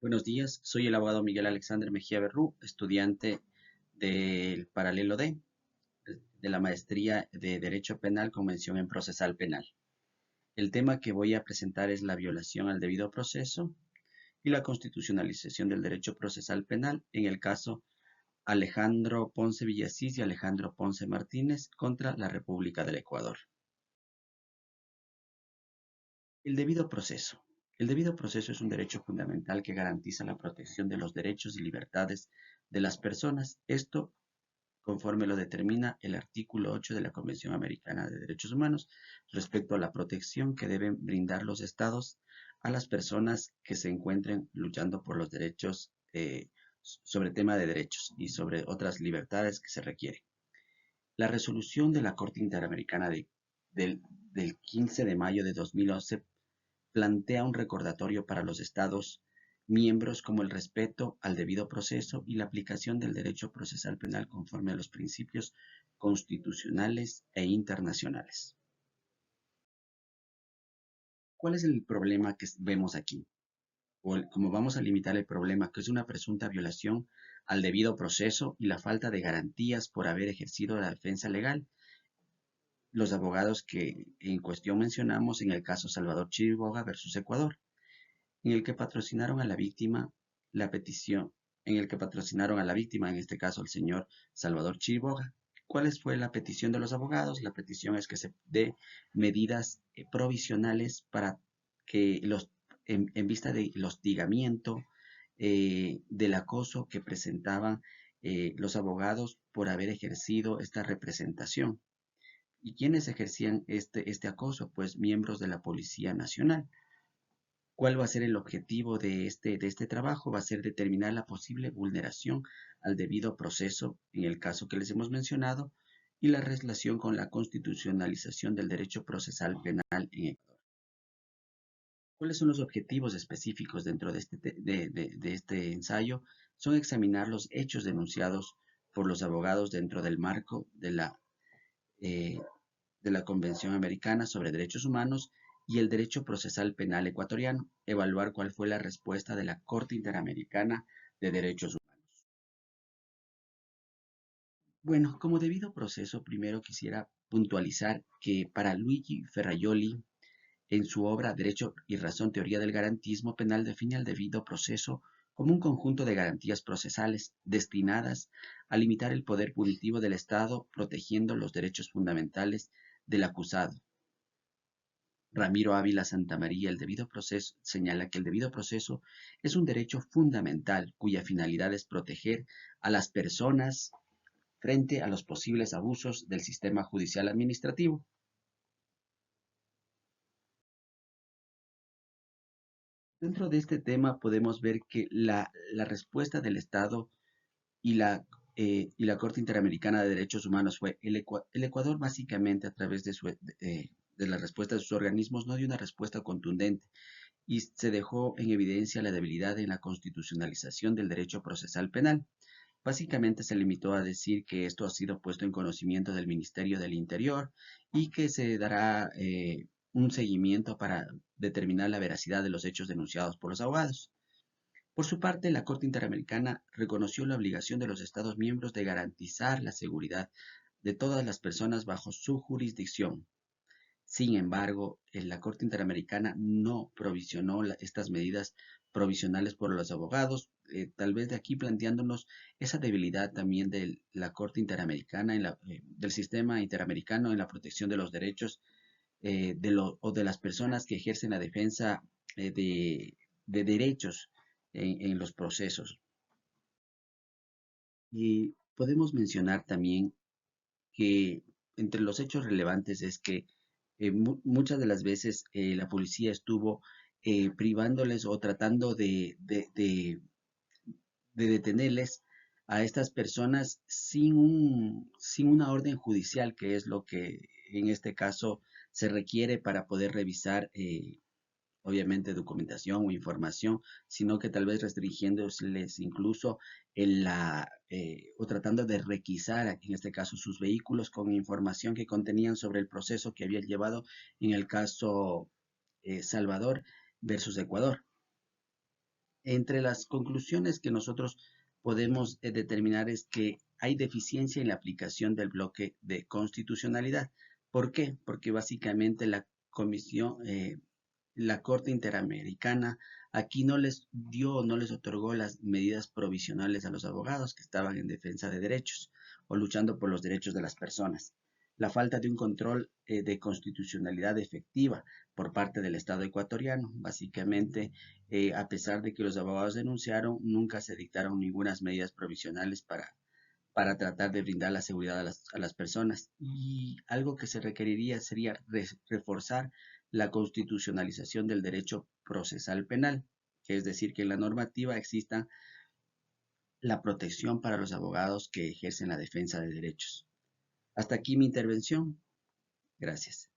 Buenos días, soy el abogado Miguel Alexander Mejía Berrú, estudiante del paralelo de la maestría de Derecho Penal con mención en procesal penal. El tema que voy a presentar es la violación al debido proceso y la constitucionalización del derecho procesal penal en el caso Alejandro Ponce Villasís y Alejandro Ponce Martínez contra la República del Ecuador. El debido proceso. El debido proceso es un derecho fundamental que garantiza la protección de los derechos y libertades de las personas. Esto conforme lo determina el artículo 8 de la Convención Americana de Derechos Humanos respecto a la protección que deben brindar los estados a las personas que se encuentren luchando por los derechos, sobre tema de derechos y sobre otras libertades que se requieren. La resolución de la Corte Interamericana del, del 15 de mayo de 2011 plantea un recordatorio para los Estados miembros como el respeto al debido proceso y la aplicación del derecho procesal penal conforme a los principios constitucionales e internacionales. ¿Cuál es el problema que vemos aquí? Cómo vamos a limitar el problema, que es una presunta violación al debido proceso y la falta de garantías por haber ejercido la defensa legal. Los abogados que en cuestión mencionamos en el caso Salvador Chiriboga versus Ecuador, en el que patrocinaron a la víctima la petición, en el que patrocinaron a la víctima, en este caso el señor Salvador Chiriboga. ¿Cuál fue la petición de los abogados? La petición es que se dé medidas provisionales para que en vista del hostigamiento, del acoso que presentaban los abogados por haber ejercido esta representación. ¿Y quiénes ejercían este acoso? Pues miembros de la Policía Nacional. ¿Cuál va a ser el objetivo de este trabajo? Va a ser determinar la posible vulneración al debido proceso en el caso que les hemos mencionado y la relación con la constitucionalización del derecho procesal penal en Ecuador. ¿Cuáles son los objetivos específicos dentro de este ensayo? Son examinar los hechos denunciados por los abogados dentro del marco eh, de la Convención Americana sobre Derechos Humanos y el derecho procesal penal ecuatoriano, evaluar cuál fue la respuesta de la Corte Interamericana de Derechos Humanos. Bueno, como debido proceso, primero quisiera puntualizar que para Luigi Ferrajoli, en su obra Derecho y Razón, Teoría del Garantismo Penal, define al debido proceso como un conjunto de garantías procesales destinadas a limitar el poder punitivo del Estado, protegiendo los derechos fundamentales del acusado. Ramiro Ávila Santamaría, el debido proceso, señala que el debido proceso es un derecho fundamental cuya finalidad es proteger a las personas frente a los posibles abusos del sistema judicial administrativo. Dentro de este tema podemos ver que la respuesta del Estado y la Corte Interamericana de Derechos Humanos fue el Ecuador básicamente a través de la respuesta de sus organismos no dio una respuesta contundente y se dejó en evidencia la debilidad en la constitucionalización del derecho procesal penal. Básicamente se limitó a decir que esto ha sido puesto en conocimiento del Ministerio del Interior y que se dará un seguimiento para determinar la veracidad de los hechos denunciados por los abogados. Por su parte, la Corte Interamericana reconoció la obligación de los Estados miembros de garantizar la seguridad de todas las personas bajo su jurisdicción. Sin embargo, la Corte Interamericana no provisionó estas medidas provisionales por los abogados, tal vez de aquí planteándonos esa debilidad también de la Corte Interamericana, del sistema interamericano en la protección de los derechos o de las personas que ejercen la defensa de derechos en los procesos. Y podemos mencionar también que entre los hechos relevantes es que muchas de las veces la policía estuvo privándoles o tratando de detenerles a estas personas sin una orden judicial, que es lo que en este caso se requiere para poder revisar obviamente documentación o información, sino que tal vez restringiéndoles incluso o tratando de requisar, en este caso, sus vehículos con información que contenían sobre el proceso que había llevado en el caso Salvador versus Ecuador. Entre las conclusiones que nosotros podemos determinar es que hay deficiencia en la aplicación del bloque de constitucionalidad. ¿Por qué? Porque básicamente la Corte Interamericana aquí no les dio, no les otorgó las medidas provisionales a los abogados que estaban en defensa de derechos o luchando por los derechos de las personas. La falta de un control de constitucionalidad efectiva por parte del Estado ecuatoriano. Básicamente, a pesar de que los abogados denunciaron, nunca se dictaron ninguna medidas provisionales para tratar de brindar la seguridad a las personas. Y algo que se requeriría sería reforzar la constitucionalización del derecho procesal penal, que es decir, que en la normativa exista la protección para los abogados que ejercen la defensa de derechos. Hasta aquí mi intervención. Gracias.